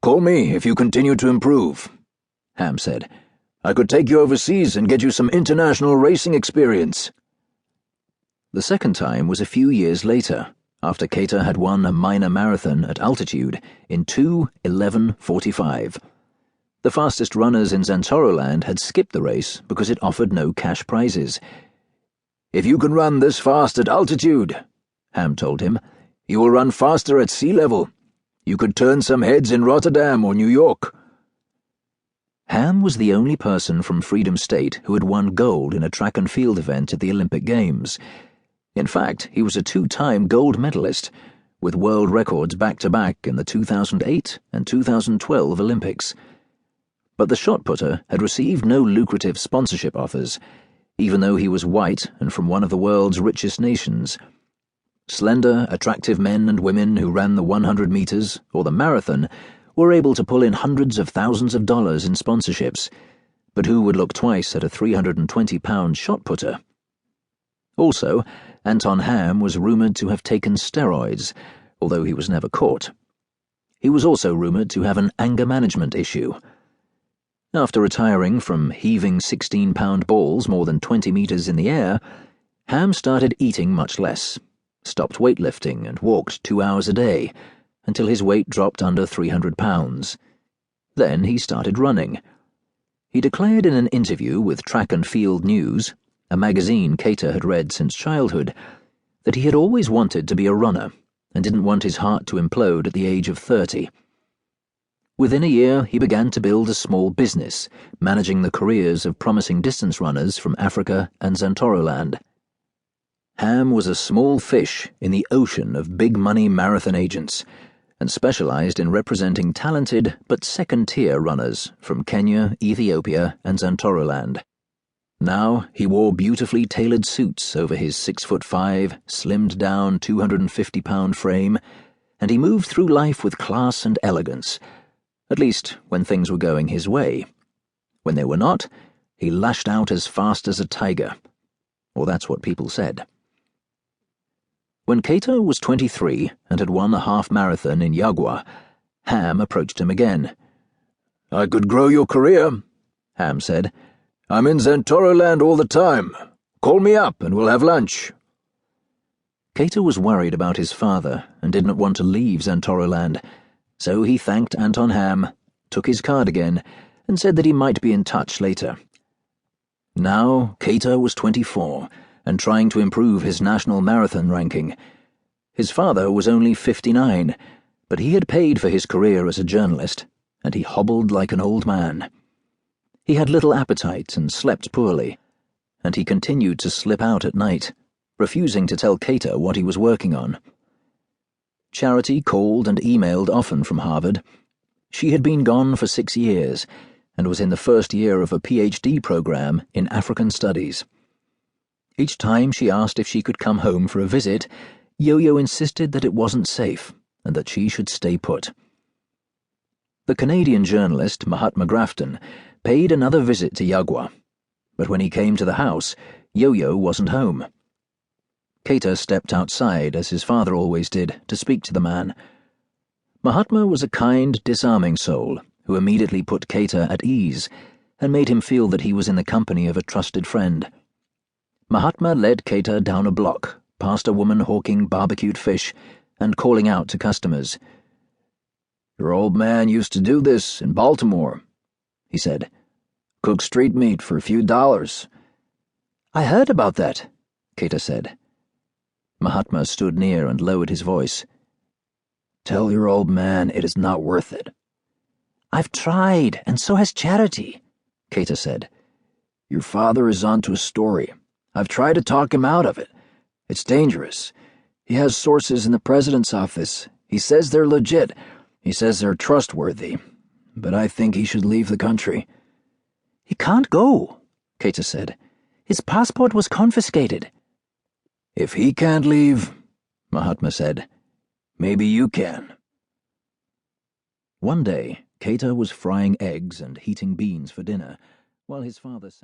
"Call me if you continue to improve," Ham said. "I could take you overseas and get you some international racing experience." The second time was a few years later, after Keita had won a minor marathon at altitude in 2:11:45. The fastest runners in Zantoroland had skipped the race because it offered no cash prizes. "If you can run this fast at altitude," Ham told him, "you will run faster at sea level. You could turn some heads in Rotterdam or New York." Ham was the only person from Freedom State who had won gold in a track and field event at the Olympic Games. In fact, he was a two-time gold medalist, with world records back-to-back in the 2008 and 2012 Olympics. But the shot putter had received no lucrative sponsorship offers, even though he was white and from one of the world's richest nations. Slender, attractive men and women who ran the 100 meters or the marathon were able to pull in hundreds of thousands of dollars in sponsorships, but who would look twice at a 320-pound shot putter? Also, Anton Ham was rumoured to have taken steroids, although he was never caught. He was also rumoured to have an anger management issue. After retiring from heaving 16-pound balls more than 20 meters in the air, Ham started eating much less, stopped weightlifting and walked 2 hours a day, until his weight dropped under 300 pounds. Then he started running. He declared in an interview with Track and Field News, a magazine Keita had read since childhood, that he had always wanted to be a runner and didn't want his heart to implode at the age of 30. Within a year, he began to build a small business, managing the careers of promising distance runners from Africa and Zantoroland. Ham was a small fish in the ocean of big-money marathon agents, and specialized in representing talented but second-tier runners from Kenya, Ethiopia, and Zantoroland. Now he wore beautifully tailored suits over his 6'5", slimmed-down 250-pound frame, and he moved through life with class and elegance, at least when things were going his way. When they were not, he lashed out as fast as a tiger, or that's what people said. When Keita was 23 and had won a half-marathon in Yagua, Ham approached him again. "I could grow your career," Ham said. "I'm in Zantoroland all the time. Call me up and we'll have lunch." Keita was worried about his father and didn't want to leave Zantoroland, so he thanked Anton Ham, took his card again, and said that he might be in touch later. Now Keita was 24 and trying to improve his national marathon ranking. His father was only 59, but he had paid for his career as a journalist, and he hobbled like an old man. He had little appetite and slept poorly, and he continued to slip out at night, refusing to tell Keita what he was working on. Charity called and emailed often from Harvard. She had been gone for 6 years and was in the first year of a PhD program in African Studies. Each time she asked if she could come home for a visit, Yo-Yo insisted that it wasn't safe and that she should stay put. The Canadian journalist Mahatma Grafton paid another visit to Yagua, but when he came to the house, Yo-Yo wasn't home. Keita stepped outside, as his father always did, to speak to the man. Mahatma was a kind, disarming soul who immediately put Keita at ease and made him feel that he was in the company of a trusted friend. Mahatma led Keita down a block, past a woman hawking barbecued fish and calling out to customers. "Your old man used to do this in Baltimore," he said. "Cook street meat for a few dollars." "I heard about that," Keita said. Mahatma stood near and lowered his voice. "Tell your old man it is not worth it." "I've tried, and so has Charity," Keita said. "Your father is onto a story. I've tried to talk him out of it. It's dangerous. He has sources in the president's office. He says they're legit. He says they're trustworthy. But I think he should leave the country." "He can't go," Keita said. "His passport was confiscated." "If he can't leave," Mahatma said, "maybe you can." One day, Keita was frying eggs and heating beans for dinner, while his father sat